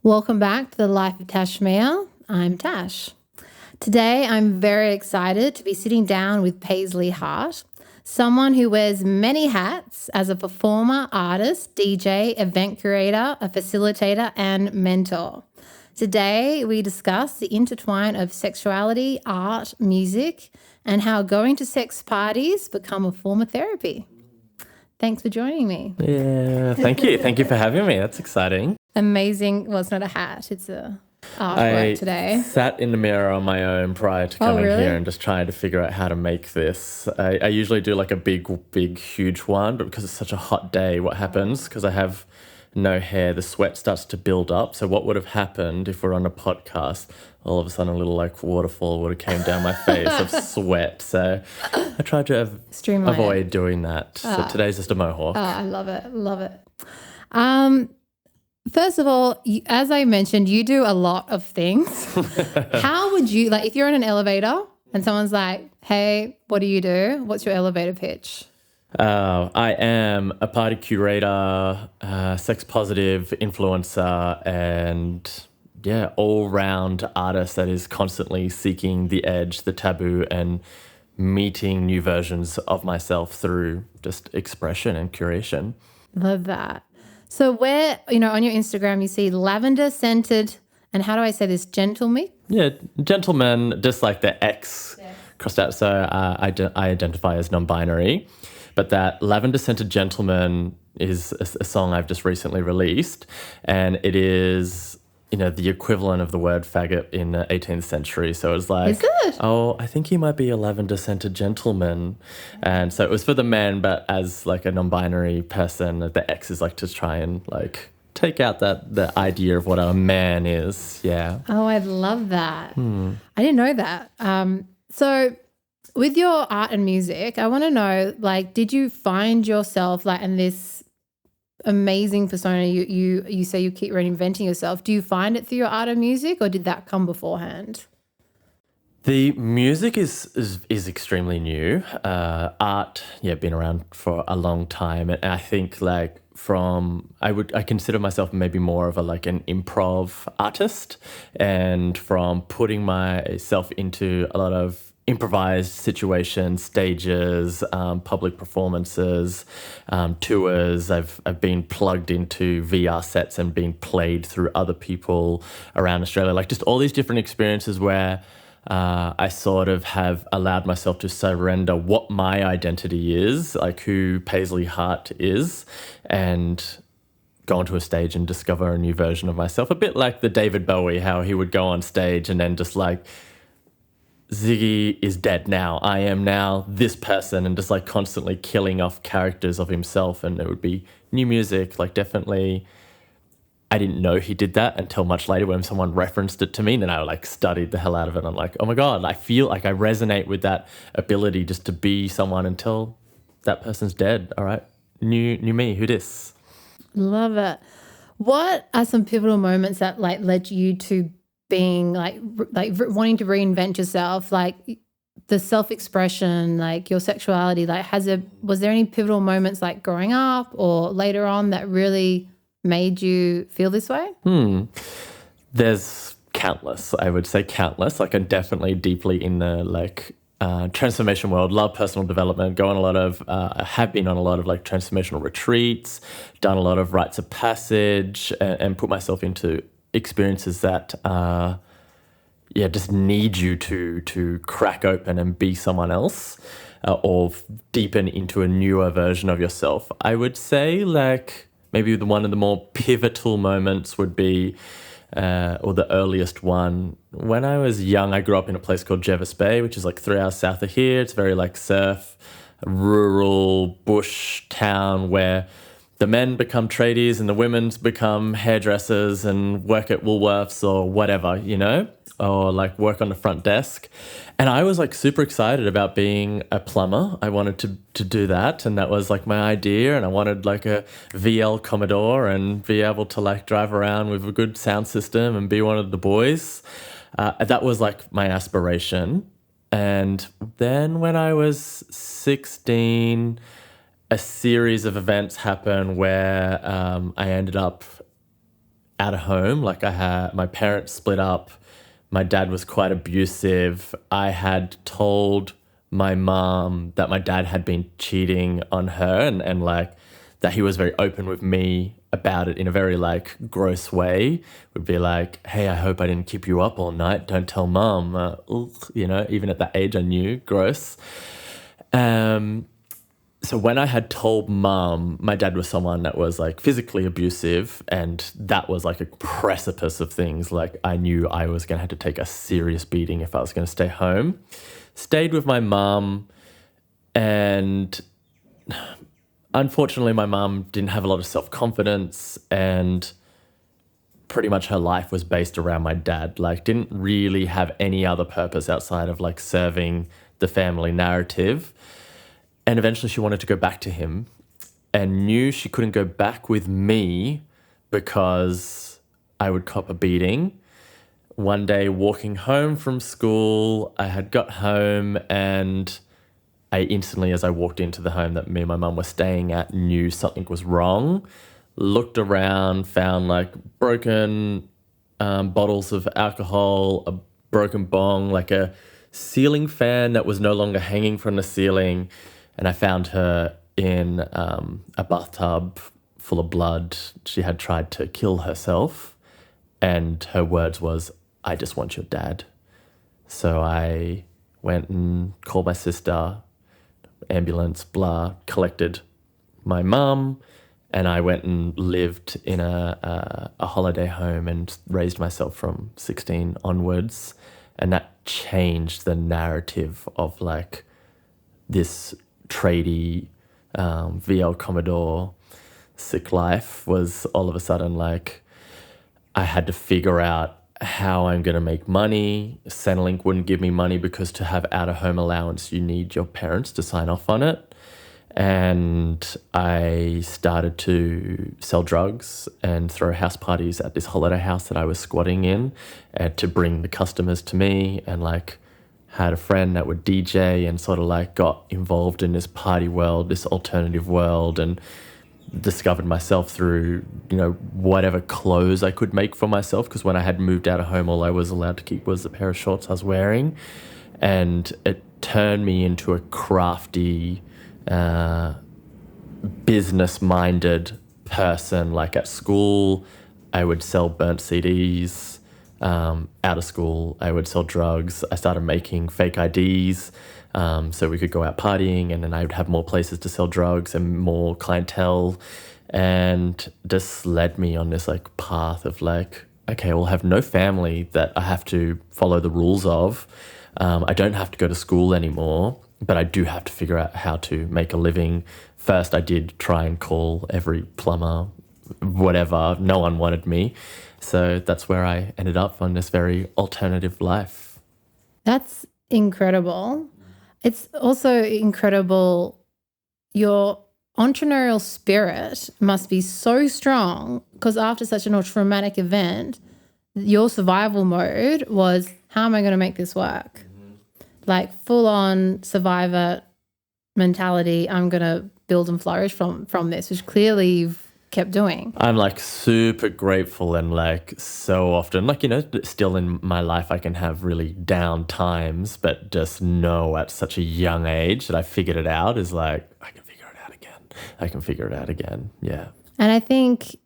Welcome back to the Life of Tash Mia. I'm Tash. Today, I'm very excited to be sitting down with Paisley Heart, someone who wears many hats as a performer, artist, DJ, event curator, a facilitator, and mentor. Today, we discuss the intertwine of sexuality, art, music, and how going to sex parties become a form of therapy. Thanks for joining me. Yeah, thank you. Thank you for having me. That's exciting. Amazing. Well, it's not a hat. It's a artwork today. I sat in the mirror on my own prior to coming here and just trying to figure out how to make this. I usually do like a big, huge one, but because it's such a hot day, what happens, because I have no hair, the sweat starts to build up. So what would have happened if we're on a podcast? All of a sudden a little like waterfall would have came down my face of sweat. So I tried to avoid doing that. So today's just a mohawk. Oh, I love it. Love it. First of all, as I mentioned, you do a lot of things. How would you, like, if you're in an elevator and someone's like, hey, what do you do? What's your elevator pitch? I am a party curator, sex positive influencer, and all-round artist that is constantly seeking the edge, the taboo, and meeting new versions of myself through just expression and curation. Love that. So where, on your Instagram, you see lavender scented, and how do I say this, gentleman? Yeah, gentleman, just like the X crossed out. So I identify as non-binary, but that lavender scented gentleman is a song I've just recently released, and it is, the equivalent of the word faggot in the 18th century. So it was like, is it? Oh, I think he might be a lavender scented gentleman. And so it was for the men, but as like a non-binary person, the X is like to try and like take out the idea of what a man is. Yeah. Oh, I love that. I didn't know that. So with your art and music, I want to know, like, did you find yourself like in this amazing persona? You say you keep reinventing yourself. Do you find it through your art and music, or did that come beforehand? The music is extremely new. Art, been around for a long time, and I think like I consider myself maybe more of an improv artist, and from putting myself into a lot of improvised situations, stages, public performances, tours. I've been plugged into VR sets and being played through other people around Australia, like just all these different experiences where I sort of have allowed myself to surrender what my identity is, like who Paisley Heart is, and go onto a stage and discover a new version of myself. A bit like the David Bowie, how he would go on stage and then just like, Ziggy is dead now. I am now this person, and just like constantly killing off characters of himself. And it would be new music, like definitely. I didn't know he did that until much later when someone referenced it to me, and then I like studied the hell out of it. And I'm like, oh my God, I feel like I resonate with that ability just to be someone until that person's dead. All right, new me, who dis? Love it. What are some pivotal moments that like led you to being like wanting to reinvent yourself, like the self-expression, like your sexuality, like was there any pivotal moments like growing up or later on that really made you feel this way? There's countless, I would say countless. Like I'm definitely deeply in the transformation world, love personal development, have been on a lot of like transformational retreats, done a lot of rites of passage, and put myself into experiences that just need you to crack open and be someone else, or deepen into a newer version of yourself. I would say like maybe one of the more pivotal moments would be or the earliest one. When I was young, I grew up in a place called Jervis Bay, which is like 3 hours south of here. It's very like surf, rural bush town where the men become tradies and the women's become hairdressers and work at Woolworths or whatever, or like work on the front desk. And I was like super excited about being a plumber. I wanted to do that, and that was like my idea. And I wanted like a VL Commodore and be able to like drive around with a good sound system and be one of the boys. That was like my aspiration. And then when I was 16, a series of events happened where I ended up out of home. Like my parents split up. My dad was quite abusive. I had told my mom that my dad had been cheating on her and like that he was very open with me about it in a very like gross way. Would be like, hey, I hope I didn't keep you up all night. Don't tell mom. Even at that age I knew, gross. So when I had told mum, my dad was someone that was like physically abusive, and that was like a precipice of things. Like I knew I was going to have to take a serious beating if I was going to stay home. Stayed with my mum, and unfortunately my mum didn't have a lot of self-confidence, and pretty much her life was based around my dad. Like didn't really have any other purpose outside of like serving the family narrative. And eventually she wanted to go back to him and knew she couldn't go back with me because I would cop a beating. One day walking home from school, I had got home and I instantly, as I walked into the home that me and my mum were staying at, knew something was wrong. Looked around, found like broken bottles of alcohol, a broken bong, like a ceiling fan that was no longer hanging from the ceiling. And I found her in a bathtub full of blood. She had tried to kill herself. And her words was, I just want your dad. So I went and called my sister, ambulance, blah, collected my mum. And I went and lived in a holiday home and raised myself from 16 onwards. And that changed the narrative of like this tradie, VL Commodore, sick life was all of a sudden like I had to figure out how I'm going to make money. Centrelink wouldn't give me money because to have out-of-home allowance, you need your parents to sign off on it. And I started to sell drugs and throw house parties at this holiday house that I was squatting in to bring the customers to me, and like had a friend that would DJ and sort of like got involved in this party world, this alternative world, and discovered myself through, whatever clothes I could make for myself. Because when I had moved out of home, all I was allowed to keep was the pair of shorts I was wearing. And it turned me into a crafty, business-minded person. Like at school, I would sell burnt CDs. Out of school, I would sell drugs. I started making fake IDs so we could go out partying, and then I would have more places to sell drugs and more clientele, and just led me on this like path of like, okay, I'll have no family that I have to follow the rules of. I don't have to go to school anymore, but I do have to figure out how to make a living. First, I did try and call every plumber, whatever. No one wanted me. So that's where I ended up on this very alternative life. That's incredible. It's also incredible. Your entrepreneurial spirit must be so strong, because after such a traumatic event, your survival mode was, how am I going to make this work? Mm-hmm. Like full on survivor mentality. I'm going to build and flourish from this, which clearly you've kept doing. I'm like super grateful, and like so often, like, still in my life I can have really down times, but just know at such a young age that I figured it out is like, I can figure it out again. Yeah. And I think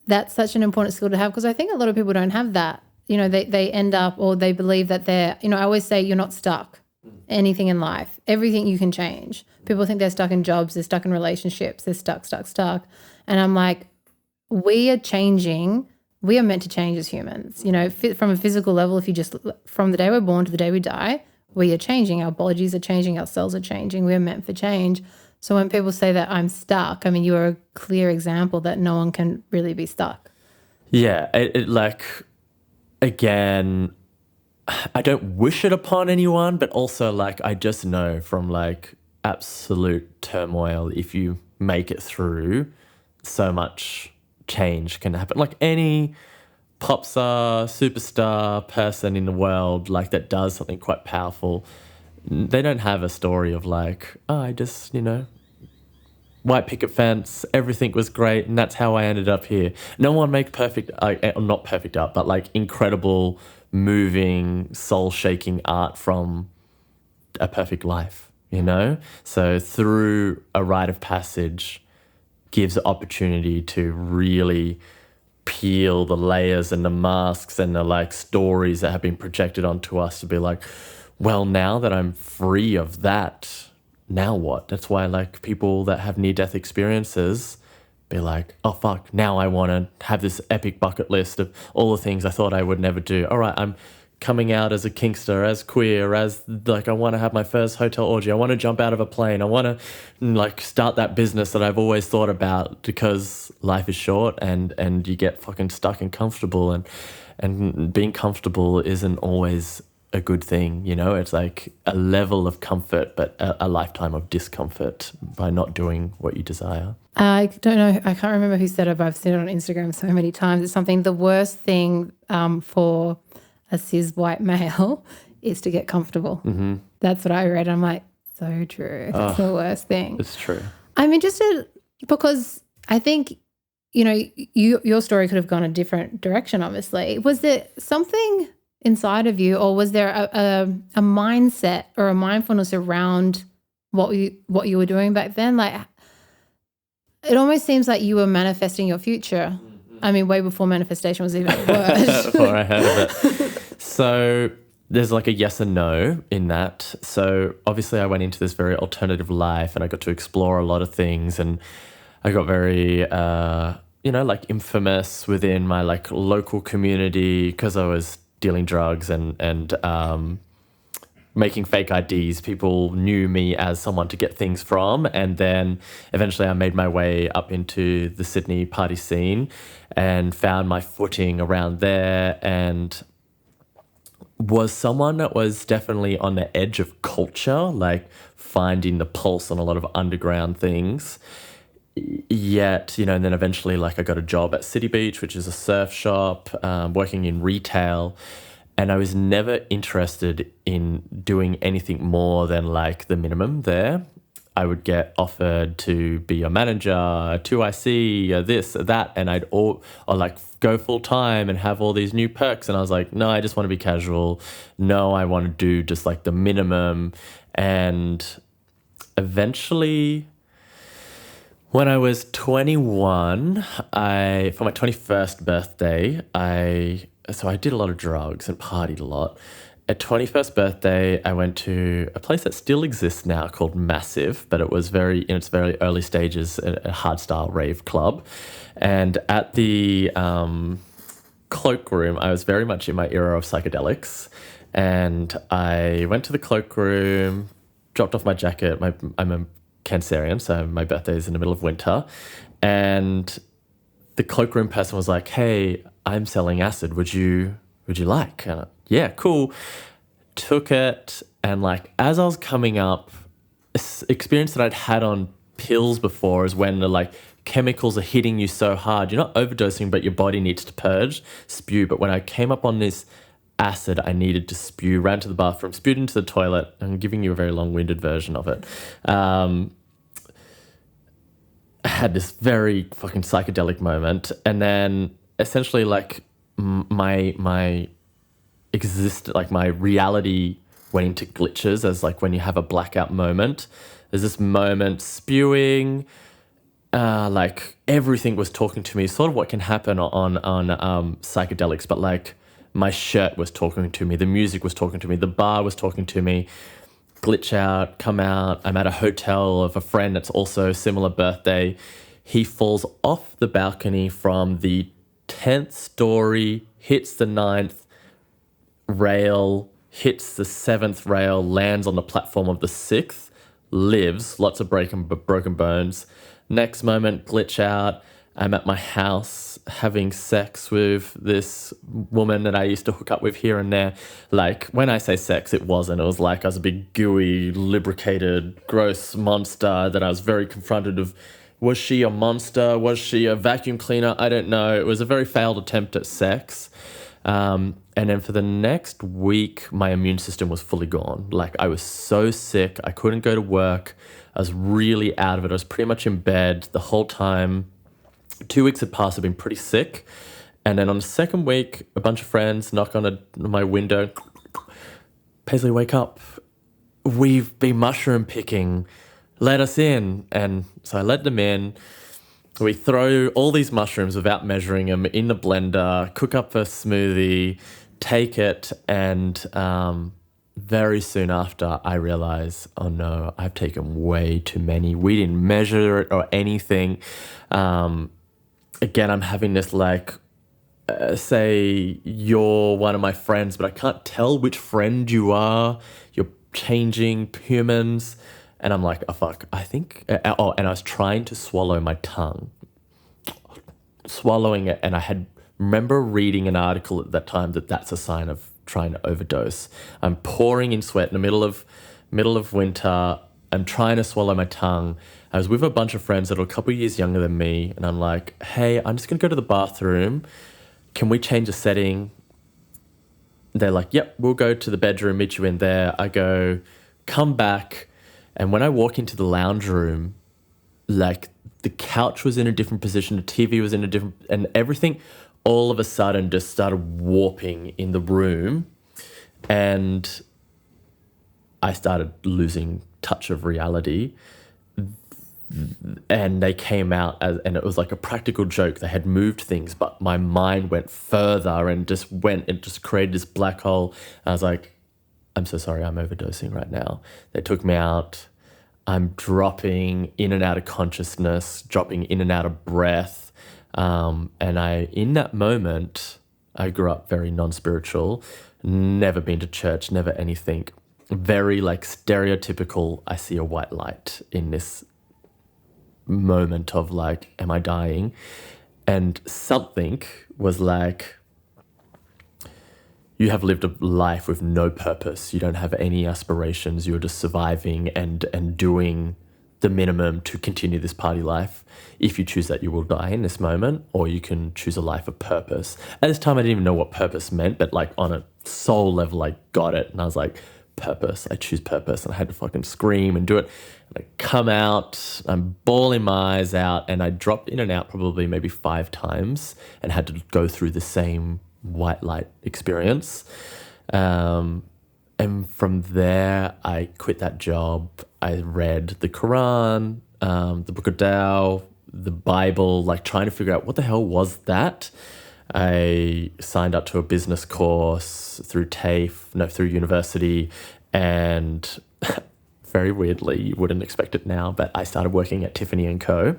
that's such an important skill to have, because I think a lot of people don't have that. They end up, or they believe that they're, I always say you're not stuck. Anything in life, everything you can change. People think they're stuck in jobs, they're stuck in relationships, they're stuck. And I'm like, we are changing. We are meant to change as humans. From a physical level, if you just, from the day we're born to the day we die, we are changing. Our bodies are changing, our cells are changing. We are meant for change. So when people say that I'm stuck, I mean, you are a clear example that no one can really be stuck. Yeah, again, I don't wish it upon anyone, but also like I just know from like absolute turmoil, if you make it through, so much change can happen. Like any pop star, superstar person in the world like that does something quite powerful, they don't have a story of like, oh, I just, white picket fence, everything was great, and that's how I ended up here. No one makes perfect, not perfect art, but like incredible, moving, soul-shaking art from a perfect life, you know? So through a rite of passage gives opportunity to really peel the layers and the masks and the like stories that have been projected onto us to be like, well, now that I'm free of that, now what? That's why like people that have near-death experiences be like, oh fuck, now I want to have this epic bucket list of all the things I thought I would never do. All right, I'm coming out as a kinkster, as queer, as like I want to have my first hotel orgy. I want to jump out of a plane. I want to like start that business that I've always thought about, because life is short and you get fucking stuck and comfortable, and being comfortable isn't always a good thing, you know? It's like a level of comfort, but a lifetime of discomfort by not doing what you desire. I don't know. I can't remember who said it, but I've seen it on Instagram so many times. It's something, the worst thing for a cis white male is to get comfortable. Mm-hmm. That's what I read. I'm like, so true. That's the worst thing. It's true. I'm interested because I think, you know, your story could have gone a different direction, obviously. Was there something inside of you, or was there a mindset or a mindfulness around what you were doing back then? Like, it almost seems like you were manifesting your future. I mean, way before manifestation was even a word. Before I heard of it. So there's like a yes and no in that. So obviously I went into this very alternative life and I got to explore a lot of things, and I got very, like infamous within my like local community because I was dealing drugs and making fake IDs. People knew me as someone to get things from. And then eventually I made my way up into the Sydney party scene and found my footing around there, and was someone that was definitely on the edge of culture, like finding the pulse on a lot of underground things. Yet, and then eventually like I got a job at City Beach, which is a surf shop, working in retail. And I was never interested in doing anything more than like the minimum there. I would get offered to be a manager, a 2IC, this, that, and I'd or like go full time and have all these new perks. And I was like, no, I just want to be casual. No, I want to do just like the minimum. And eventually, when I was 21, for my 21st birthday, I did a lot of drugs and partied a lot. At 21st birthday, I went to a place that still exists now called Massive, but it was in its very early stages, a hardstyle rave club. And at the cloakroom, I was very much in my era of psychedelics. And I went to the cloakroom, dropped off my jacket. I'm a Cancerian, so my birthday is in the middle of winter. And the cloakroom person was like, hey, I'm selling acid. Would you like? And yeah, cool. Took it, and like as I was coming up, experience that I'd had on pills before is when the like chemicals are hitting you so hard. You're not overdosing, but your body needs to purge, spew. But when I came up on this acid, I needed to spew, ran to the bathroom, spewed into the toilet. I'm giving you a very long-winded version of it. I had this very fucking psychedelic moment, and then essentially like my reality went into glitches, as like when you have a blackout moment. There's this moment spewing, like everything was talking to me, sort of what can happen on psychedelics, but like my shirt was talking to me, the music was talking to me, the bar was talking to me. Glitch out, come out. I'm at a hotel of a friend that's also similar birthday. He falls off the balcony from the 10th story, hits the 9th rail, hits the 7th rail, lands on the platform of the 6th, lives, lots of broken bones. Next moment, glitch out. I'm at my house having sex with this woman that I used to hook up with here and there. Like, when I say sex, it wasn't. It was like I was a big, gooey, lubricated, gross monster that I was very confronted of. Was she a monster? Was she a vacuum cleaner? I don't know. It was a very failed attempt at sex. And then for the next week, my immune system was fully gone. Like I was so sick. I couldn't go to work. I was really out of it. I was pretty much in bed the whole time. 2 weeks had passed. I'd been pretty sick. And then on the second week, a bunch of friends knock on my window. Paisley, wake up. We've been mushroom picking. Let us in. And so I let them in. We throw all these mushrooms without measuring them in the blender, cook up a smoothie, take it, and very soon after I realize, oh no, I've taken way too many. We didn't measure it or anything. Again, I'm having this like, say you're one of my friends, but I can't tell which friend you are. You're changing humans. And I'm like, oh, fuck, I think... and I was trying to swallow my tongue. Swallowing it, and I remember reading an article at that time that's a sign of trying to overdose. I'm pouring in sweat in the middle of winter. I'm trying to swallow my tongue. I was with a bunch of friends that are a couple of years younger than me, and I'm like, hey, I'm just going to go to the bathroom. Can we change the setting? They're like, yep, we'll go to the bedroom, meet you in there. I go, come back. And when I walk into the lounge room, like the couch was in a different position, the TV was in a different, and everything all of a sudden just started warping in the room. And I started losing touch of reality. And they came out and it was like a practical joke. They had moved things, but my mind went further and just created this black hole. And I was like, I'm so sorry, I'm overdosing right now. They took me out. I'm dropping in and out of consciousness, dropping in and out of breath. And in that moment, I grew up very non-spiritual, never been to church, never anything. Very like stereotypical, I see a white light in this moment of like, am I dying? And something was like, you have lived a life with no purpose. You don't have any aspirations. You're just surviving and doing the minimum to continue this party life. If you choose that, you will die in this moment, or you can choose a life of purpose. At this time, I didn't even know what purpose meant, but like on a soul level, I got it. And I was like, purpose, I choose purpose. And I had to fucking scream and do it. And I come out, I'm bawling my eyes out, and I dropped in and out probably maybe 5 times and had to go through the same white light experience. And from there, I quit that job. I read the Quran, the Book of Tao, the Bible, like trying to figure out what the hell was that. I signed up to a business course through through university, and very weirdly, you wouldn't expect it now, but I started working at Tiffany & Co.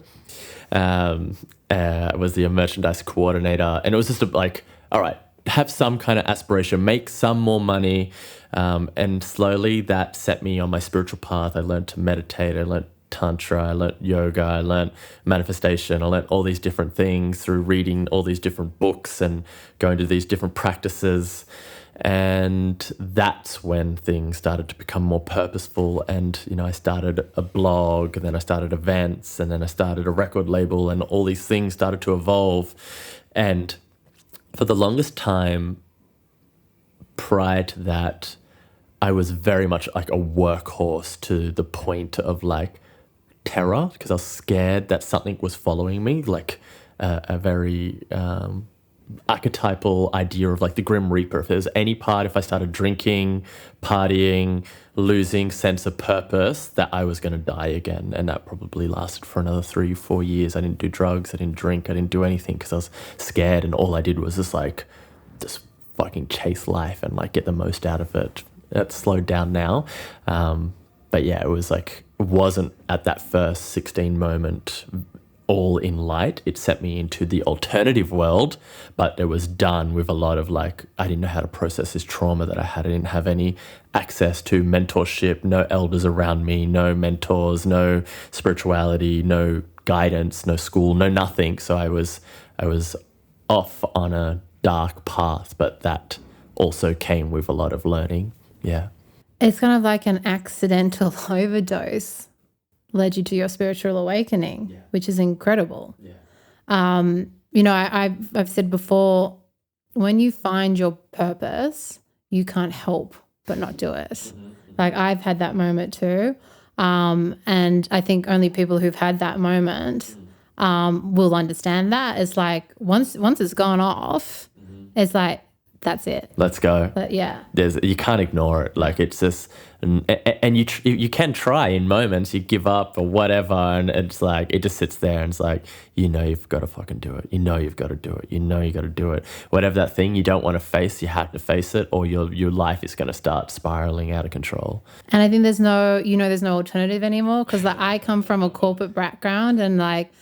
I was the merchandise coordinator, and it was just like, all right, have some kind of aspiration, make some more money. And slowly that set me on my spiritual path. I learned to meditate. I learned Tantra. I learned yoga. I learned manifestation. I learned all these different things through reading all these different books and going to these different practices. And that's when things started to become more purposeful. And, you know, I started a blog, and then I started events, and then I started a record label, and all these things started to evolve. And for the longest time prior to that, I was very much like a workhorse to the point of like terror, because I was scared that something was following me, like a very archetypal idea of like the Grim Reaper. If there was any part, if I started drinking, partying, losing sense of purpose, that I was going to die again. And that probably lasted for another 3-4 years. I didn't do drugs, I didn't drink, I didn't do anything because I was scared, and all I did was just fucking chase life and like get the most out of it. It's slowed down now. But yeah, it wasn't at that first 16 moment all in light. It set me into the alternative world, but it was done with a lot of like, I didn't know how to process this trauma that I had. I didn't have any access to mentorship, no elders around me, no mentors, no spirituality, no guidance, no school, no nothing. So I was off on a dark path, but that also came with a lot of learning. Yeah. It's kind of like an accidental overdose led you to your spiritual awakening, which is incredible. Yeah. You know, I've said before, when you find your purpose, you can't help but not do it. Like I've had that moment too. And I think only people who've had that moment will understand that. It's like once it's gone off, it's like, that's it. Let's go. But yeah. You can't ignore it. Like it's just, and you can try in moments, you give up or whatever, and it's like, it just sits there and it's like, you've got to fucking do it. You've got to do it. You got to do it. Whatever that thing you don't want to face, you have to face it, or your life is going to start spiraling out of control. And I think there's no alternative anymore, because like I come from a corporate background, and like,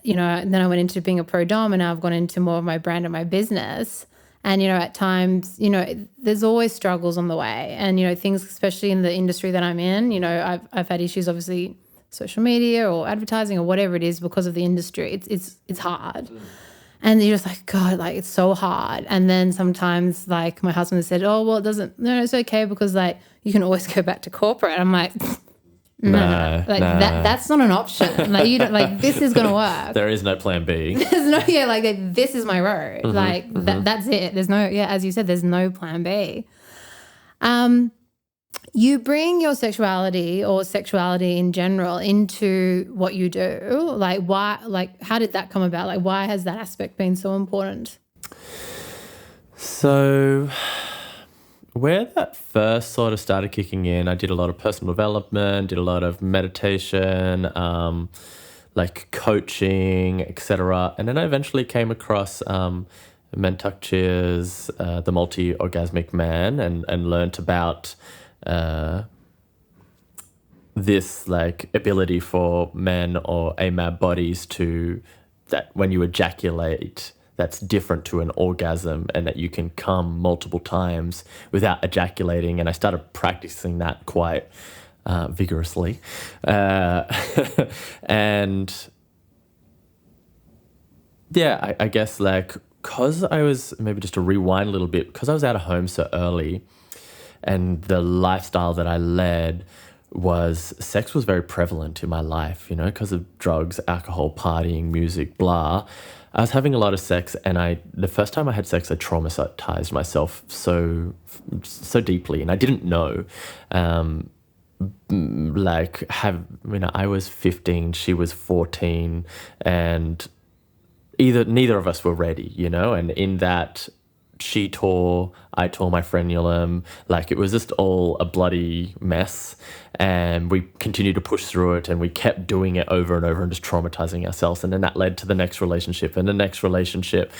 then I went into being a pro-dom, and now I've gone into more of my brand and my business. And, at times, there's always struggles on the way. And, things, especially in the industry that I'm in, I've had issues, obviously, social media or advertising or whatever it is, because of the industry. It's hard. And you're just like, God, like it's so hard. And then sometimes like my husband said, oh, well, it's okay, because like you can always go back to corporate. I'm like, no. Like that's not an option. Like you don't, like this is gonna work. There is no plan B. There's no this is my road. That's it. There's no as you said, there's no plan B. You bring your sexuality or sexuality in general into what you do. Like why? Like how did that come about? Like why has that aspect been so important? So, where that first sort of started kicking in, I did a lot of personal development, did a lot of meditation, like coaching, etc. And then I eventually came across Mentuck's The Multi-Orgasmic Man, and learnt about this like ability for men or AMAB bodies to, that when you ejaculate, that's different to an orgasm, and that you can come multiple times without ejaculating. And I started practicing that quite vigorously. And yeah, I guess like, because I was, maybe just to rewind a little bit, because I was out of home so early, and the lifestyle that I led was, sex was very prevalent in my life, because of drugs, alcohol, partying, music, blah. I was having a lot of sex, and the first time I had sex, I traumatized myself so deeply, and I didn't know. I was 15, she was 14, and neither of us were ready, and in that, she tore, I tore my frenulum. Like it was just all a bloody mess, and we continued to push through it, and we kept doing it over and over and just traumatizing ourselves. And then that led to the next relationship, and the next relationship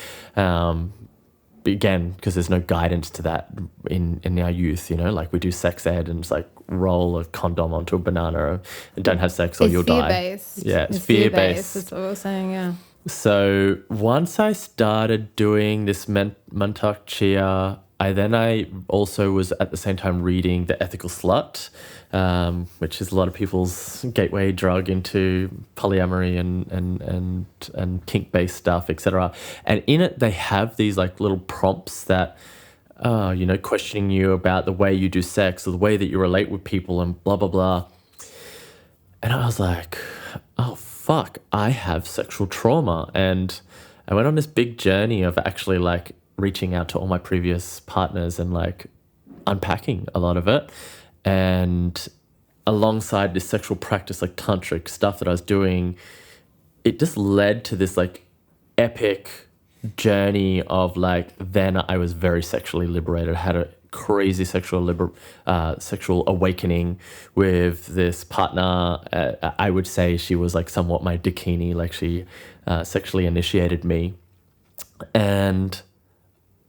began, because there's no guidance to that in our youth, like we do sex ed, and it's like roll a condom onto a banana and don't have sex or you'll die. Fear-based. Yeah, it's fear-based. That's what we're saying, yeah. So once I started doing this Mantak Chia, I also was at the same time reading The Ethical Slut, which is a lot of people's gateway drug into polyamory and kink-based stuff, etc. And in it, they have these like little prompts that, questioning you about the way you do sex or the way that you relate with people and blah, blah, blah. And I was like, oh, fuck, I have sexual trauma. And I went on this big journey of actually like reaching out to all my previous partners and like unpacking a lot of it. And alongside this sexual practice, like tantric stuff that I was doing, it just led to this like epic journey of like, then I was very sexually liberated. I had a crazy sexual awakening with this partner. I would say she was like somewhat my bikini, like she sexually initiated me. And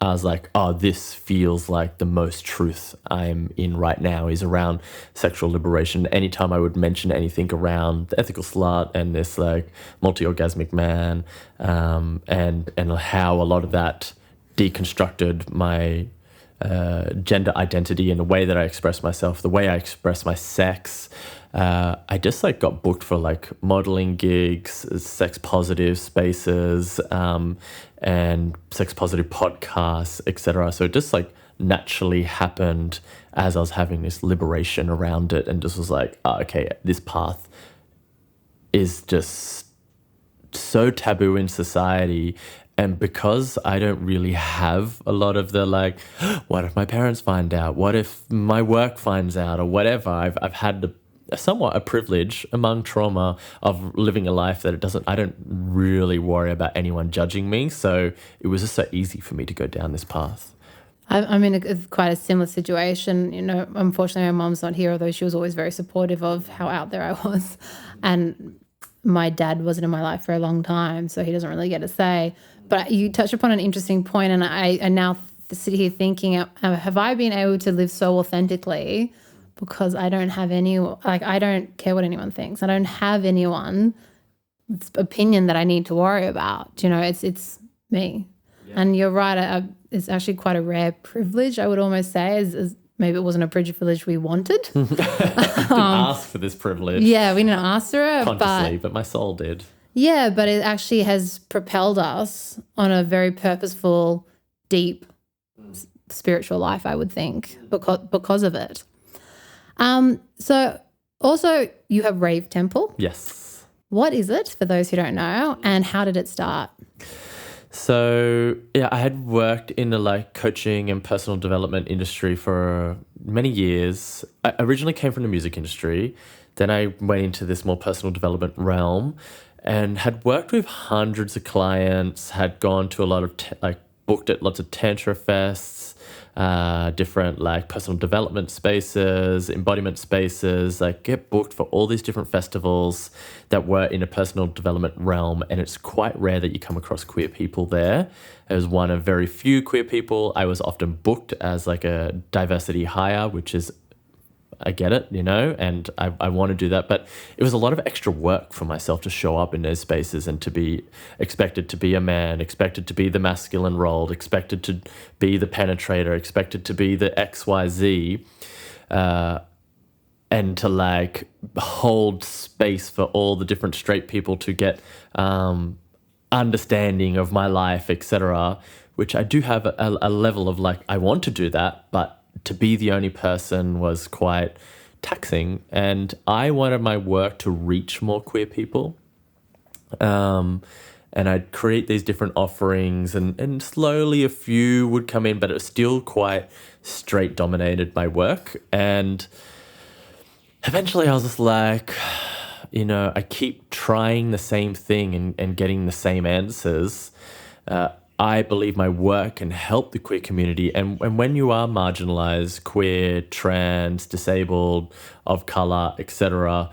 I was like, oh, this feels like the most truth I'm in right now is around sexual liberation. Anytime I would mention anything around the ethical slut and this like multi-orgasmic man, and how a lot of that deconstructed my gender identity and the way that I express myself, the way I express my sex. I just like got booked for like modeling gigs, sex positive spaces, and sex positive podcasts, etc. So it just like naturally happened as I was having this liberation around it, and just was like, oh, okay, this path is just so taboo in society. And because I don't really have a lot of the like, what if my parents find out? What if my work finds out or whatever? I've had somewhat a privilege among trauma of living a life that I don't really worry about anyone judging me. So it was just so easy for me to go down this path. I'm in quite a similar situation. You know, unfortunately, my mom's not here, although she was always very supportive of how out there I was. And my dad wasn't in my life for a long time, so he doesn't really get a say. But you touch upon an interesting point, and I now sit here thinking, have I been able to live so authentically because I don't have I don't care what anyone thinks. I don't have anyone's opinion that I need to worry about. You know, it's me. Yeah. And you're right. It's actually quite a rare privilege, I would almost say, as maybe it wasn't a privilege we wanted. Didn't ask for this privilege. Yeah, we didn't ask for it. Consciously, but my soul did. Yeah, but it actually has propelled us on a very purposeful, deep spiritual life, I would think, because of it. So also you have Rave Temple. Yes. What is it, for those who don't know, and how did it start? So, yeah, I had worked in the like coaching and personal development industry for many years. I originally came from the music industry. Then I went into this more personal development realm and had worked with hundreds of clients, had gone to a lot of, booked at lots of Tantra fests, different like personal development spaces, embodiment spaces, like get booked for all these different festivals that were in a personal development realm. And it's quite rare that you come across queer people there. I was one of very few queer people. I was often booked as like a diversity hire, which is, I get it, you know, and I want to do that. But it was a lot of extra work for myself to show up in those spaces and to be expected to be a man, expected to be the masculine role, expected to be the penetrator, expected to be the XYZ, and to like hold space for all the different straight people to get understanding of my life, etc., which I do have a level of like, I want to do that, but to be the only person was quite taxing, and I wanted my work to reach more queer people. And I'd create these different offerings, and slowly a few would come in, but it was still quite straight dominated, my work. And eventually I was just like, you know, I keep trying the same thing and getting the same answers. I believe my work can help the queer community. And when you are marginalized, queer, trans, disabled, of color, etc.,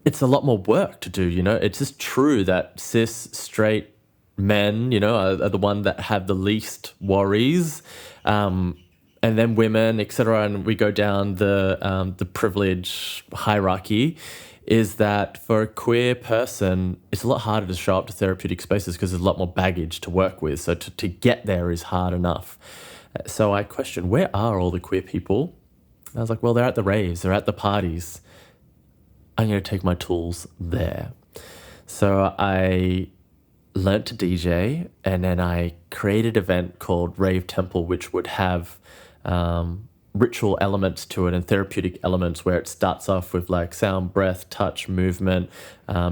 it's a lot more work to do, you know. It's just true that cis, straight men, you know, are the one that have the least worries. And then women, etc., and we go down the privilege hierarchy, is that for a queer person, it's a lot harder to show up to therapeutic spaces because there's a lot more baggage to work with. So to get there is hard enough. So I questioned, where are all the queer people? And I was like, well, they're at the raves, they're at the parties. I'm going to take my tools there. So I learnt to DJ, and then I created an event called Rave Temple, which would have ritual elements to it and therapeutic elements, where it starts off with like sound, breath, touch, movement,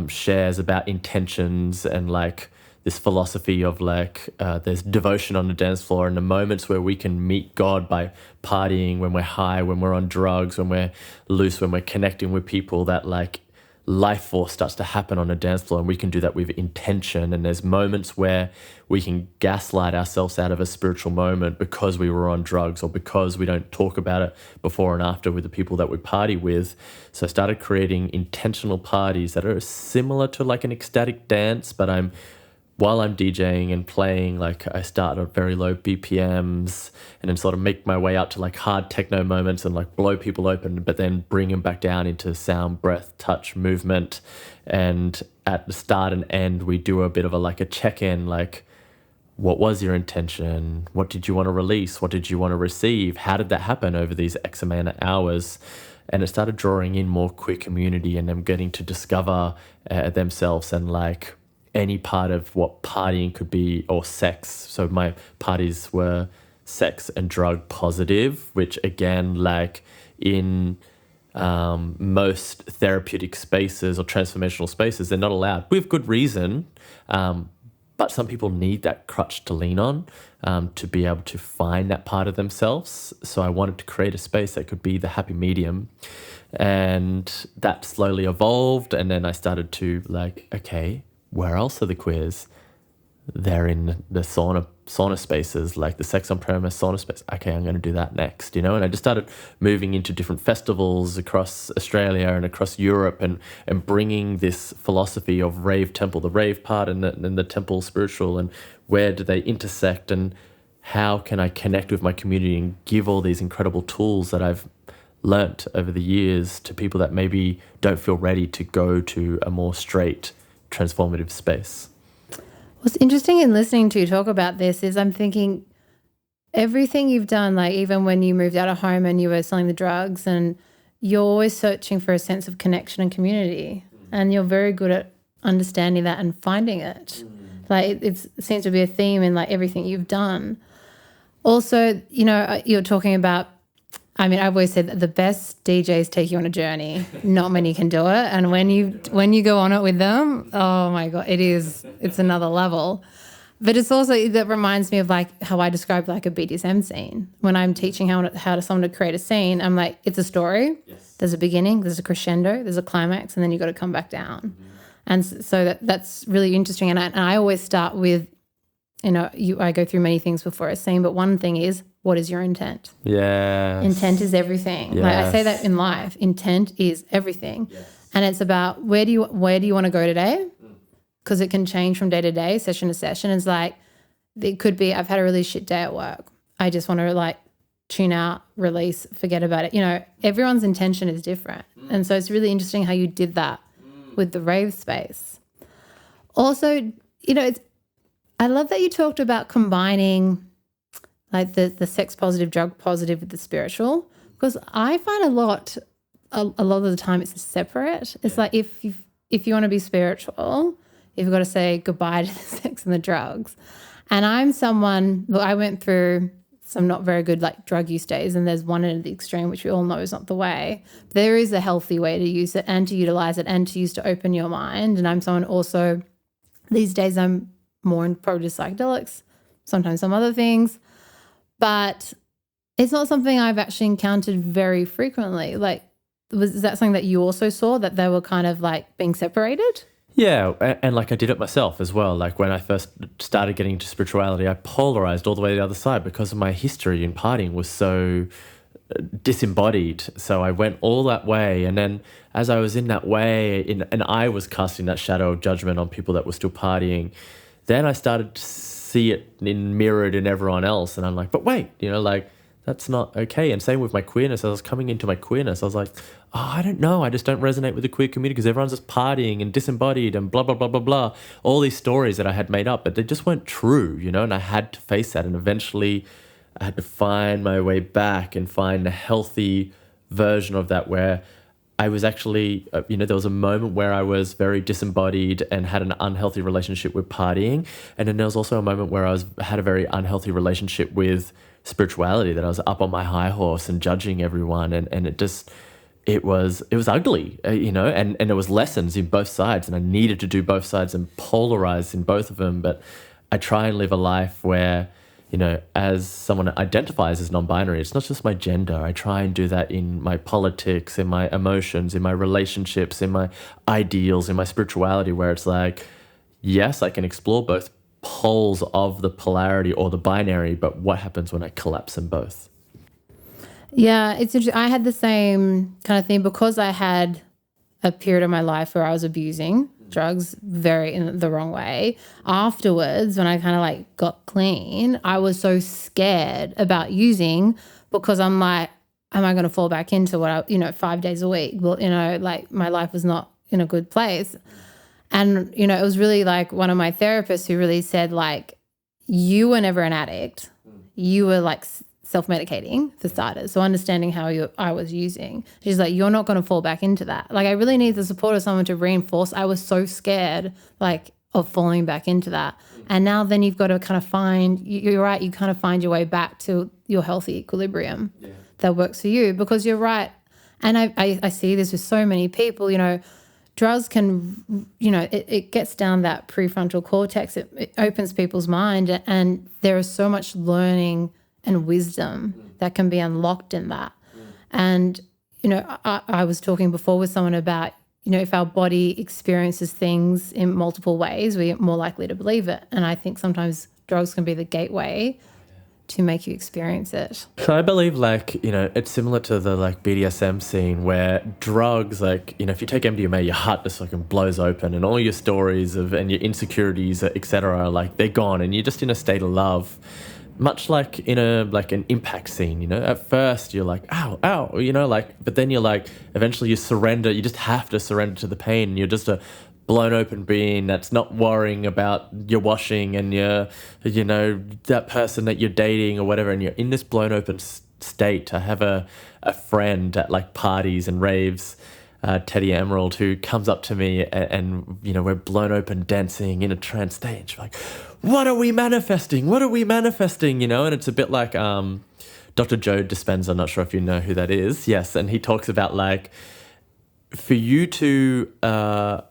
shares about intentions, and like this philosophy of like there's devotion on the dance floor, and the moments where we can meet God by partying, when we're high, when we're on drugs, when we're loose, when we're connecting with people, that like life force starts to happen on a dance floor, and we can do that with intention. And there's moments where we can gaslight ourselves out of a spiritual moment because we were on drugs, or because we don't talk about it before and after with the people that we party with. So I started creating intentional parties that are similar to like an ecstatic dance, but while I'm DJing and playing, like I start at very low BPMs and then sort of make my way out to like hard techno moments and like blow people open, but then bring them back down into sound, breath, touch, movement. And at the start and end, we do a bit of a check-in, like, what was your intention? What did you want to release? What did you want to receive? How did that happen over these X amount of hours? And it started drawing in more queer community and them getting to discover themselves and like any part of what partying could be, or sex. So my parties were sex and drug positive, which again, like in most therapeutic spaces or transformational spaces, they're not allowed with good reason. But some people need that crutch to lean on to be able to find that part of themselves. So I wanted to create a space that could be the happy medium. And that slowly evolved. And then I started to like, okay, where else are the queers? They're in the sauna spaces, like the sex on premise sauna space. Okay, I'm going to do that next, you know? And I just started moving into different festivals across Australia and across Europe and bringing this philosophy of Rave Temple, the rave part and the temple spiritual, and where do they intersect and how can I connect with my community and give all these incredible tools that I've learnt over the years to people that maybe don't feel ready to go to a more straight, transformative space. What's interesting in listening to you talk about this is I'm thinking everything you've done, like even when you moved out of home and you were selling the drugs, and you're always searching for a sense of connection and community, and you're very good at understanding that and finding it. Like it seems to be a theme in like everything you've done. Also, you know, you're talking about, I mean, I've always said that the best DJs take you on a journey. Not many can do it. And when you go on it with them, oh my God, it's another level. But it's also, that reminds me of like how I describe like a BDSM scene. When I'm teaching how to someone to create a scene, I'm like, it's a story. Yes. There's a beginning, there's a crescendo, there's a climax, and then you got to come back down. Mm-hmm. And so that's really interesting. And I always start with, you know, I go through many things before a scene, but one thing is, what is your intent? Yeah. Intent is everything. Yes. Like I say that in life. Intent is everything. Yes. And it's about where do you want to go today? Because it can change from day to day, session to session. It's like it could be I've had a really shit day at work. I just want to like tune out, release, forget about it. You know, everyone's intention is different. And so it's really interesting how you did that with the rave space. Also, you know, I love that you talked about combining like the sex positive, drug positive with the spiritual, because I find a lot of the time it's separate. It's like if you want to be spiritual, you've got to say goodbye to the sex and the drugs. And I'm someone, look, I went through some not very good like drug use days, and there's one end of the extreme, which we all know is not the way. There is a healthy way to use it and to utilize it and to use to open your mind. And I'm someone also, these days I'm more in probably psychedelics, sometimes some other things, but it's not something I've actually encountered very frequently. Like, is that something that you also saw, that they were kind of like being separated? Yeah, and like I did it myself as well. Like when I first started getting into spirituality, I polarized all the way to the other side because of my history in partying was so disembodied. So I went all that way, and then as I was in that way, and I was casting that shadow of judgment on people that were still partying, then I started to see it mirrored in everyone else, and I'm like, but wait, you know, like that's not okay. And same with my queerness. As I was coming into my queerness, I was like, oh, I don't know. I just don't resonate with the queer community because everyone's just partying and disembodied and blah, blah, blah, blah, blah. All these stories that I had made up, but they just weren't true, you know, and I had to face that. And eventually I had to find my way back and find a healthy version of that where I was actually, you know, there was a moment where I was very disembodied and had an unhealthy relationship with partying. And then there was also a moment where I had a very unhealthy relationship with spirituality, that I was up on my high horse and judging everyone. And it was ugly, you know, and there was lessons in both sides, and I needed to do both sides and polarize in both of them. But I try and live a life where, you know, as someone that identifies as non-binary, it's not just my gender. I try and do that in my politics, in my emotions, in my relationships, in my ideals, in my spirituality, where it's like, yes, I can explore both poles of the polarity or the binary, but what happens when I collapse them both? Yeah, it's interesting. I had the same kind of thing because I had a period of my life where I was abusing drugs very in the wrong way. Afterwards, when I kind of like got clean, I was so scared about using because I'm like, am I going to fall back into what I, you know, 5 days a week? Well, you know, like my life was not in a good place. And, you know, it was really like one of my therapists who really said, like, you were never an addict. You were like self-medicating for starters. So understanding how I was using. She's like, you're not going to fall back into that. Like, I really need the support of someone to reinforce. I was so scared, like, of falling back into that. And now then you've got to kind of find, you're right, you kind of find your way back to your healthy equilibrium that works for you, because you're right. And I see this with so many people, drugs can, it gets down that prefrontal cortex. It opens people's mind, and there is so much learning and wisdom that can be unlocked in that. And, I was talking before with someone about, if our body experiences things in multiple ways, we're more likely to believe it. And I think sometimes drugs can be the gateway to make you experience it. So I believe it's similar to the BDSM scene where drugs, if you take MDMA, your heart just blows open and all your stories and your insecurities, etc., they're gone and you're just in a state of love. Much like in an impact scene, at first you're like, ow, ow, but then you're eventually you surrender, you just have to surrender to the pain and you're just a blown open being that's not worrying about your washing and your, that person that you're dating or whatever, and you're in this blown open state. I have a friend at parties and raves, Teddy Emerald, who comes up to me and we're blown open dancing in a trance state. She's like, what are we manifesting? What are we manifesting? And it's a bit like Dr. Joe Dispenza. I'm not sure if you know who that is. Yes, and he talks about for you to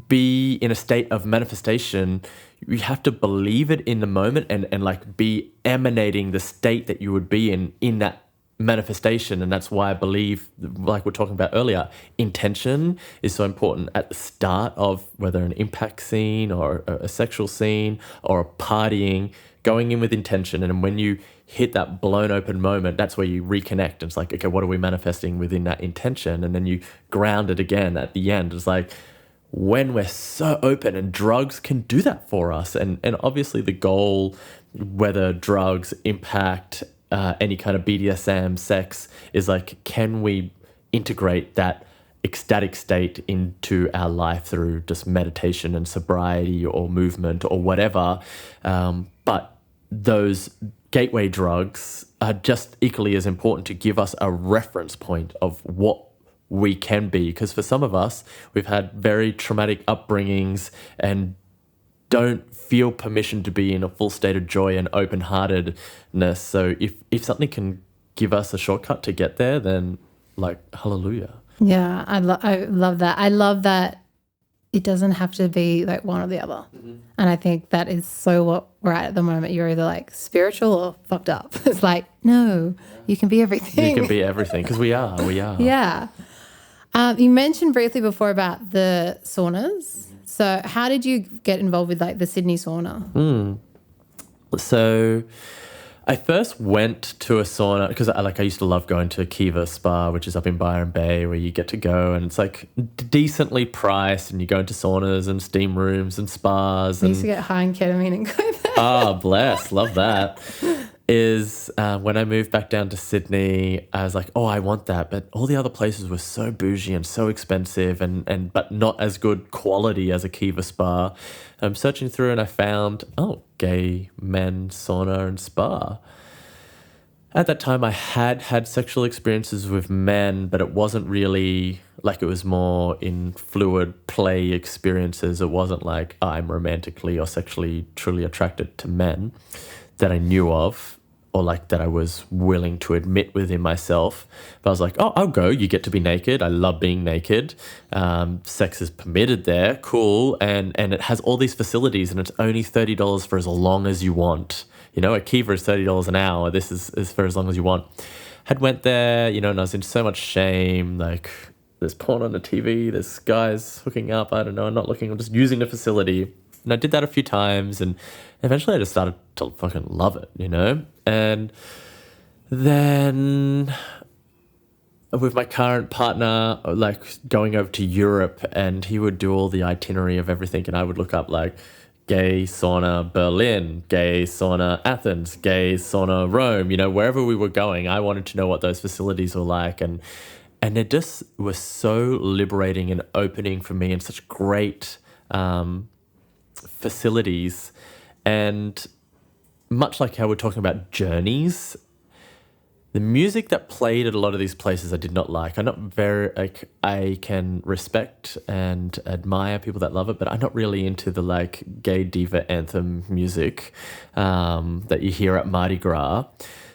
be in a state of manifestation, you have to believe it in the moment and be emanating the state that you would be in that manifestation. And that's why I believe, we're talking about earlier, intention is so important at the start of whether an impact scene or a sexual scene or a partying, going in with intention. And when you hit that blown open moment, that's where you reconnect. It's okay, what are we manifesting within that intention? And then you ground it again at the end. It's when we're so open, and drugs can do that for us. And obviously the goal, whether drugs, impact, any kind of BDSM, sex, is can we integrate that ecstatic state into our life through just meditation and sobriety or movement or whatever. But those gateway drugs are just equally as important to give us a reference point of what we can be. Because for some of us, we've had very traumatic upbringings and don't feel permission to be in a full state of joy and open-heartedness. So if something can give us a shortcut to get there, then hallelujah. Yeah, I love that. I love that it doesn't have to be one or the other. Mm-hmm. And I think that is so what we're at the moment. You're either spiritual or fucked up. It's no, you can be everything. You can be everything, because we are. Yeah. You mentioned briefly before about the saunas. So how did you get involved with the Sydney sauna? So I first went to a sauna because I used to love going to Kiva Spa, which is up in Byron Bay, where you get to go and it's decently priced, and you go into saunas and steam rooms and spas. I used to get high on ketamine and go there. Oh, bless. Love that. When I moved back down to Sydney, I was oh, I want that. But all the other places were so bougie and so expensive but not as good quality as a Kiva Spa. I'm searching through and I found, gay men sauna and spa. At that time, I had sexual experiences with men, but it wasn't really it was more in fluid play experiences. It wasn't I'm romantically or sexually truly attracted to men that I knew of, or that I was willing to admit within myself. But I was I'll go. You get to be naked. I love being naked. Sex is permitted there. Cool. And it has all these facilities, and it's only $30 for as long as you want. A Kiva is $30 an hour. This is for as long as you want. Had went there, and I was in so much shame. There's porn on the TV. There's guys hooking up. I don't know. I'm not looking. I'm just using the facility. And I did that a few times, and eventually I just started to fucking love it, And then with my current partner, going over to Europe, and he would do all the itinerary of everything, and I would look up gay sauna Berlin, gay sauna Athens, gay sauna Rome, wherever we were going, I wanted to know what those facilities were like. And it just was so liberating and opening for me, and such great facilities. And much like how we're talking about journeys, the music that played at a lot of these places I did not like. I'm not very I can respect and admire people that love it, but I'm not really into the gay diva anthem music that you hear at Mardi Gras.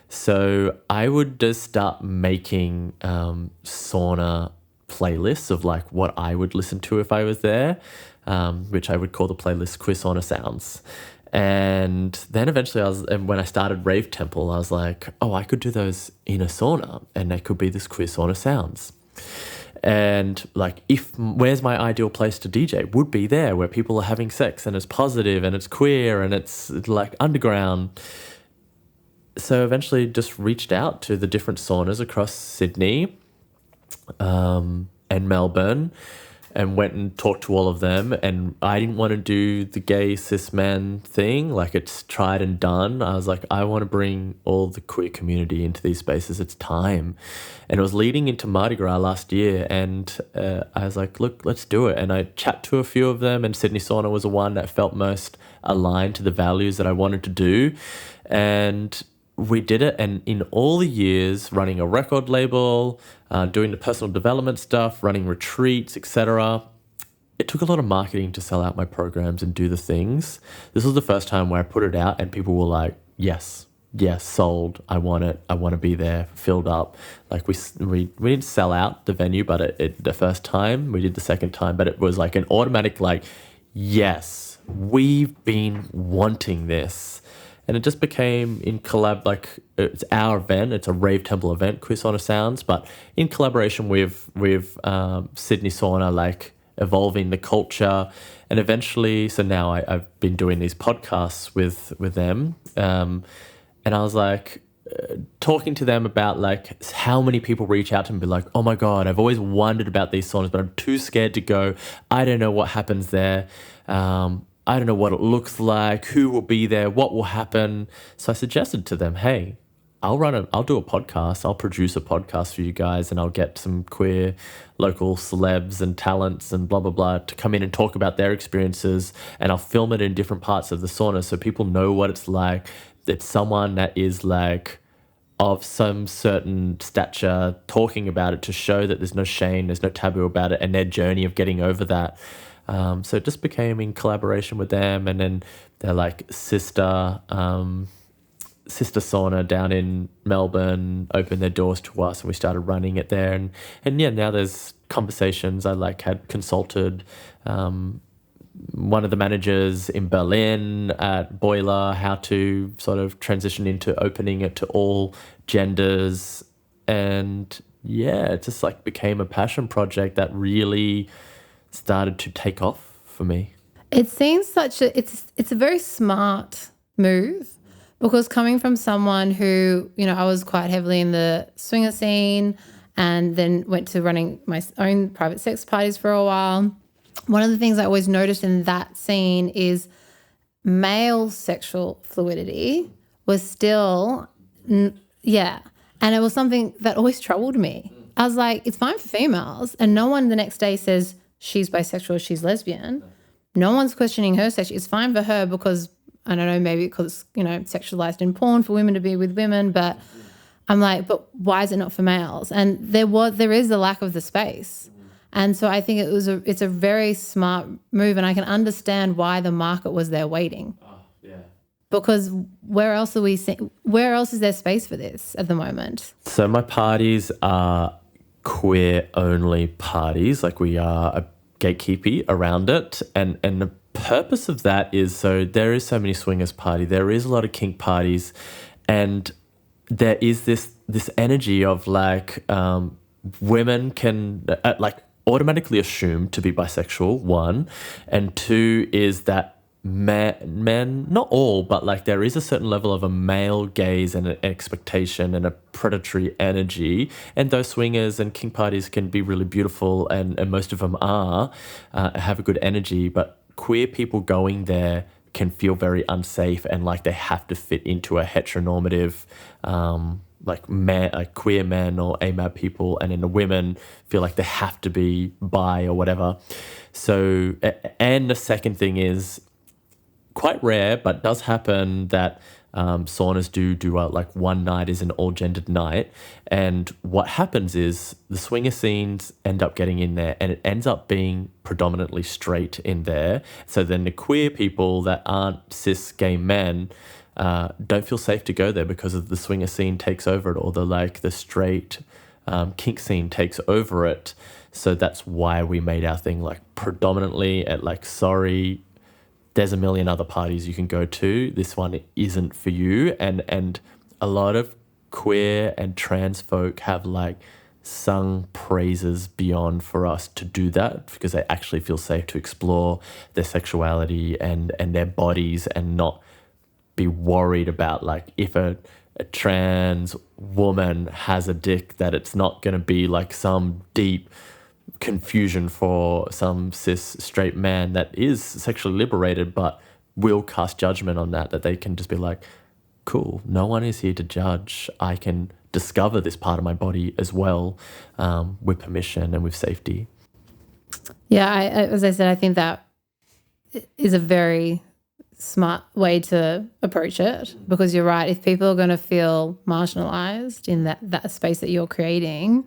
So I would just start making sauna playlists of like what I would listen to if I was there, which I would call the playlist Queer Sauna Sounds. And then eventually and when I started Rave Temple, I was like, oh, I could do those in a sauna and they could be this Queer Sauna Sounds. And like, where's my ideal place to DJ? Would be there where people are having sex and it's positive and it's queer and it's like underground. So eventually just reached out to the different saunas across Sydney and Melbourne and went and talked to all of them. And I didn't want to do the gay cis man thing. Like, it's tried and done. I was like, I want to bring all the queer community into these spaces. It's time. And it was leading into Mardi Gras last year. And I was like, look, let's do it. And I chat to a few of them, and Sydney Sauna was the one that felt most aligned to the values that I wanted to do. And we did it, and in all the years running a record label, doing the personal development stuff, running retreats, etc., it took a lot of marketing to sell out my programs and do the things. This was the first time where I put it out and people were like, yes, sold, I want it, I want to be there, filled up. Like we didn't sell out the venue, but it the first time, we did the second time, but it was like an automatic like, yes, we've been wanting this. And it just became in collab, like it's our event, it's a Rave Temple event, Queer Sauna Sounds, but in collaboration with Sydney Sauna, like evolving the culture. And eventually, so now I've been doing these podcasts with them. And I was like, talking to them about like how many people reach out to me and be like, oh my God, I've always wondered about these saunas, but I'm too scared to go. I don't know what happens there. I don't know what it looks like, who will be there, what will happen. So I suggested to them, hey, I'll do a podcast. I'll produce a podcast for you guys, and I'll get some queer local celebs and talents and blah, blah, blah to come in and talk about their experiences. And I'll film it in different parts of the sauna so people know what it's like. It's someone that is like of some certain stature talking about it to show that there's no shame, there's no taboo about it, and their journey of getting over that. So it just became in collaboration with them, and then they're like sister sauna down in Melbourne opened their doors to us, and we started running it there. And yeah, now there's conversations. I like had consulted one of the managers in Berlin at Boiler how to sort of transition into opening it to all genders. And yeah, it just like became a passion project that really started to take off for me. It seems it's a very smart move, because coming from someone who, I was quite heavily in the swinger scene and then went to running my own private sex parties for a while. One of the things I always noticed in that scene is male sexual fluidity was still, and it was something that always troubled me. I was like, it's fine for females, and no one the next day says she's bisexual, she's lesbian. No one's questioning her sex. It's fine for her because, I don't know, maybe because, sexualized in porn for women to be with women. But I'm like, but why is it not for males? And there is a lack of the space. And so I think it's a very smart move, and I can understand why the market was there waiting. Because where else is there space for this at the moment? So my parties are queer only parties, like we are a gatekeepy around it, and the purpose of that is, so there is so many swingers party, there is a lot of kink parties, and there is this energy of like women can like automatically assume to be bisexual, one, and two is that men, not all, but like there is a certain level of a male gaze and an expectation and a predatory energy, and those swingers and kink parties can be really beautiful, and most of them have a good energy, but queer people going there can feel very unsafe and like they have to fit into a heteronormative like queer men or amab people, and then the women feel like they have to be bi or whatever. So, and the second thing is, quite rare, but does happen that saunas do like one night is an all-gendered night. And what happens is the swinger scenes end up getting in there, and it ends up being predominantly straight in there. So then the queer people that aren't cis gay men don't feel safe to go there because of the swinger scene takes over it, or the straight kink scene takes over it. So that's why we made our thing like predominantly at like, sorry, there's a million other parties you can go to. This one isn't for you. And a lot of queer and trans folk have like sung praises beyond for us to do that, because they actually feel safe to explore their sexuality and their bodies and not be worried about like if a trans woman has a dick, that it's not going to be like some deep confusion for some cis straight man that is sexually liberated but will cast judgment on that they can just be like, cool, no one is here to judge. I can discover this part of my body as well, with permission and with safety. Yeah, as I said, I think that is a very smart way to approach it, because you're right. If people are going to feel marginalized in that space that you're creating,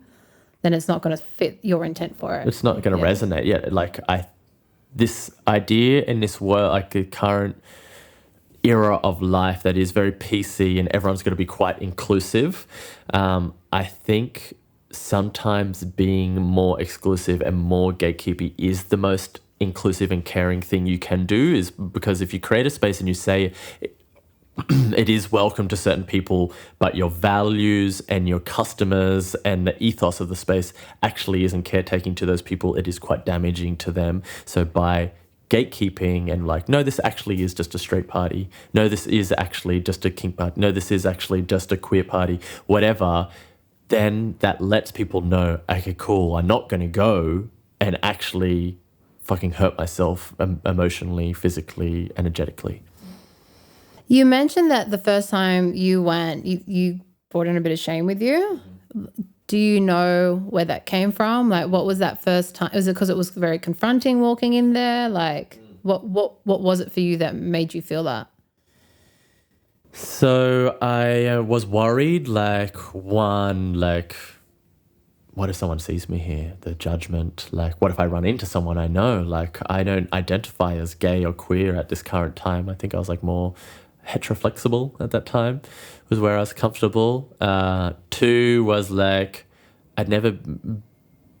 then it's not going to fit your intent for it. It's not going to resonate. Yeah, like this idea in this world, like the current era of life that is very PC and everyone's going to be quite inclusive. I think sometimes being more exclusive and more gatekeepy is the most inclusive and caring thing you can do, is because if you create a space and you say it is welcome to certain people, but your values and your customers and the ethos of the space actually isn't caretaking to those people, it is quite damaging to them. So by gatekeeping and like, no, this actually is just a straight party. No, this is actually just a kink party. No, this is actually just a queer party, whatever. Then that lets people know, okay, cool, I'm not going to go and actually fucking hurt myself emotionally, physically, energetically. You mentioned that the first time you went, you brought in a bit of shame with you. Do you know where that came from? Like, what was that first time? Was it because it was very confronting walking in there? Like, what was it for you that made you feel that? So I was worried, like, what if someone sees me here? The judgment, like, what if I run into someone I know? Like, I don't identify as gay or queer at this current time. I think I was like more heteroflexible at that time, was where I was comfortable. 2 was like, I'd never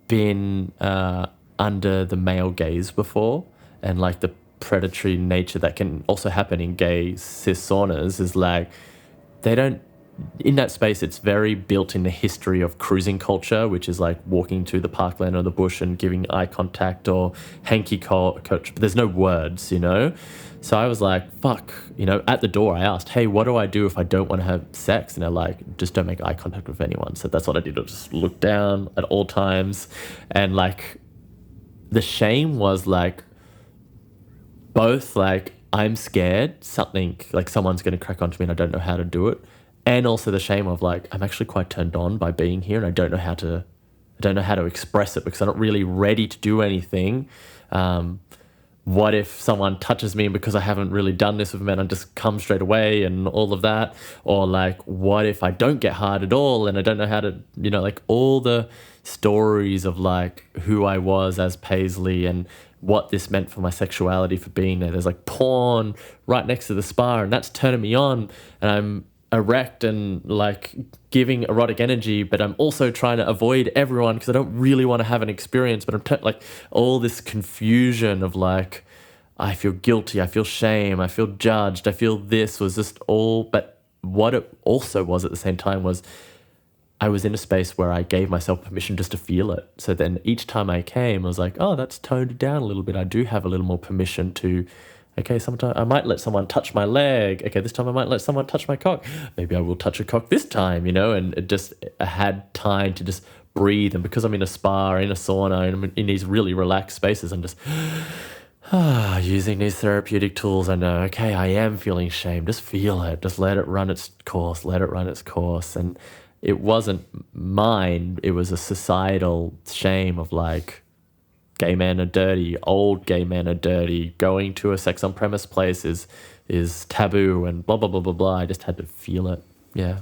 been under the male gaze before, and like the predatory nature that can also happen in gay cis saunas is like, they don't, in that space, it's very built in the history of cruising culture, which is like walking to the parkland or the bush and giving eye contact or hanky coach, but there's no words, you know? So I was like, fuck, you know, at the door I asked, hey, what do I do if I don't want to have sex? And they're like, just don't make eye contact with anyone. So that's what I did. I just looked down at all times. And like, the shame was like, both like, I'm scared something, like someone's going to crack onto me and I don't know how to do it. And also the shame of like, I'm actually quite turned on by being here and I don't know how to express it because I'm not really ready to do anything. What if someone touches me because I haven't really done this with men and just come straight away and all of that? Or like, what if I don't get hard at all and I don't know how to, you know, like all the stories of like who I was as Paisley and what this meant for my sexuality for being there. There's like porn right next to the spa and that's turning me on and I'm erect and like giving erotic energy, but I'm also trying to avoid everyone because I don't really want to have an experience, but I'm like all this confusion of like, I feel guilty, I feel shame, I feel judged, I feel this was just all, but what it also was at the same time was I was in a space where I gave myself permission just to feel it. So then each time I came, I was like, oh, that's toned down a little bit. I do have a little more permission to, okay, sometimes I might let someone touch my leg. Okay, this time I might let someone touch my cock. Maybe I will touch a cock this time, you know, and I had time to just breathe. And because I'm in a spa, in a sauna, and I'm in these really relaxed spaces, I'm just using these therapeutic tools. I know, okay, I am feeling shame. Just feel it. Just let it run its course. Let it run its course. And it wasn't mine. It was a societal shame of like, gay men are dirty, old gay men are dirty, going to a sex on premise place is taboo and blah, blah, blah, blah, blah. I just had to feel it. Yeah.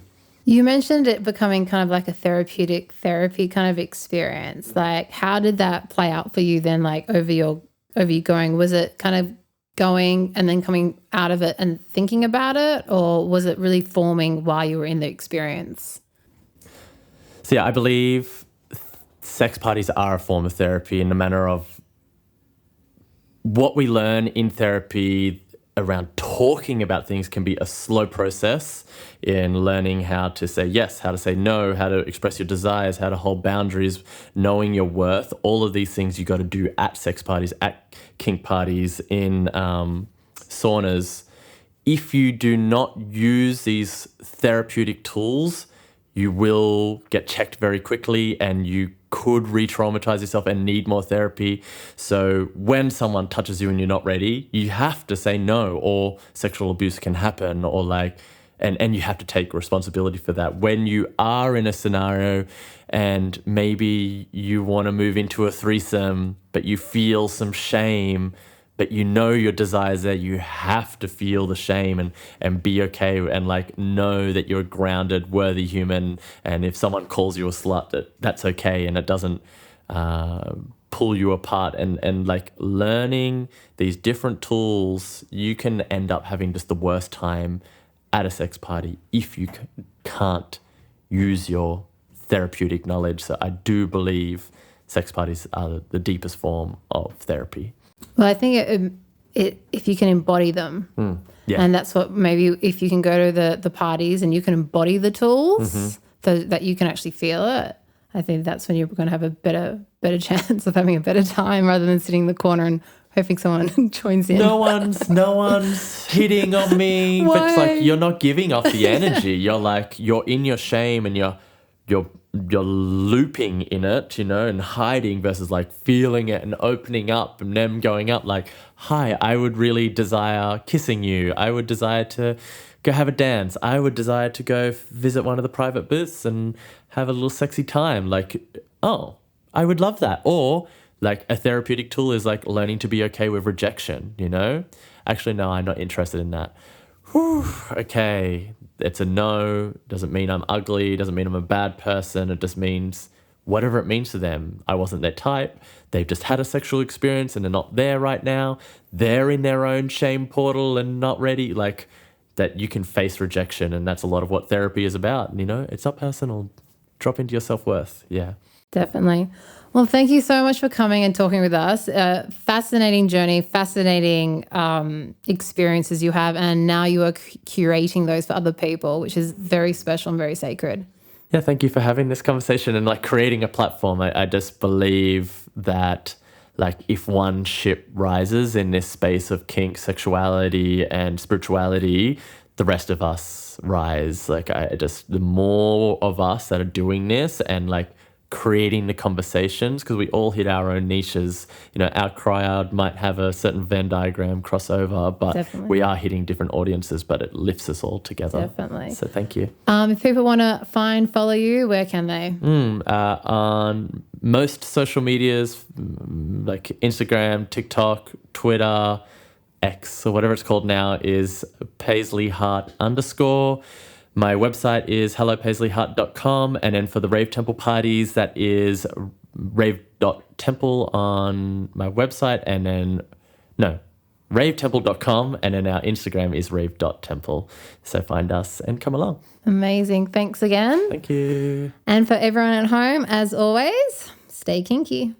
You mentioned it becoming kind of like a therapeutic therapy kind of experience. Like, how did that play out for you then, like over you going? Was it kind of going and then coming out of it and thinking about it, or was it really forming while you were in the experience? So yeah, I believe sex parties are a form of therapy in the manner of what we learn in therapy around talking about things can be a slow process in learning how to say yes, how to say no, how to express your desires, how to hold boundaries, knowing your worth. All of these things you got to do at sex parties, at kink parties, in saunas. If you do not use these therapeutic tools, you will get checked very quickly and you could re-traumatize yourself and need more therapy. So when someone touches you and you're not ready, you have to say no, or sexual abuse can happen, or like, and you have to take responsibility for that. When you are in a scenario and maybe you want to move into a threesome, but you feel some shame, but you know your desires there, you have to feel the shame and be okay and like know that you're a grounded, worthy human. And if someone calls you a slut, that's okay, and it doesn't pull you apart. And like learning these different tools, you can end up having just the worst time at a sex party if you can't use your therapeutic knowledge. So I do believe sex parties are the deepest form of therapy. Well, I think if you can embody them, and that's what maybe if you can go to the parties and you can embody the tools so that you can actually feel it, I think that's when you're going to have a better chance of having a better time rather than sitting in the corner and hoping someone joins in. No one's hitting on me. Why? But it's like you're not giving off the energy. You're in your shame and you're looping in it, and hiding versus like feeling it and opening up and them going up like, hi, I would really desire kissing you. I would desire to go have a dance. I would desire to go visit one of the private booths and have a little sexy time. Like, oh, I would love that. Or like a therapeutic tool is like learning to be okay with rejection, Actually, no, I'm not interested in that. Whew, okay, it's a no. Doesn't mean I'm ugly. Doesn't mean I'm a bad person. It just means whatever it means to them. I wasn't their type. They've just had a sexual experience and they're not there right now. They're in their own shame portal and not ready. Like that you can face rejection, and that's a lot of what therapy is about. It's not personal. Drop into your self-worth. Yeah. Definitely. Well, thank you so much for coming and talking with us. Fascinating journey, fascinating experiences you have, and now you are curating those for other people, which is very special and very sacred. Yeah, thank you for having this conversation and like creating a platform. I just believe that like if one ship rises in this space of kink, sexuality and spirituality, the rest of us rise. Like the more of us that are doing this and like creating the conversations, because we all hit our own niches. Our crowd might have a certain Venn diagram crossover, but Definitely. We are hitting different audiences, but it lifts us all together. Definitely. So thank you. If people want to follow you, where can they? On most social medias, like Instagram, TikTok, Twitter, X, or whatever it's called now, is Paisley Heart _ My website is hellopaisleyheart.com, and then for the Rave Temple parties, that is rave.temple on my website, and then, ravetemple.com, and then our Instagram is rave.temple. So find us and come along. Amazing. Thanks again. Thank you. And for everyone at home, as always, stay kinky.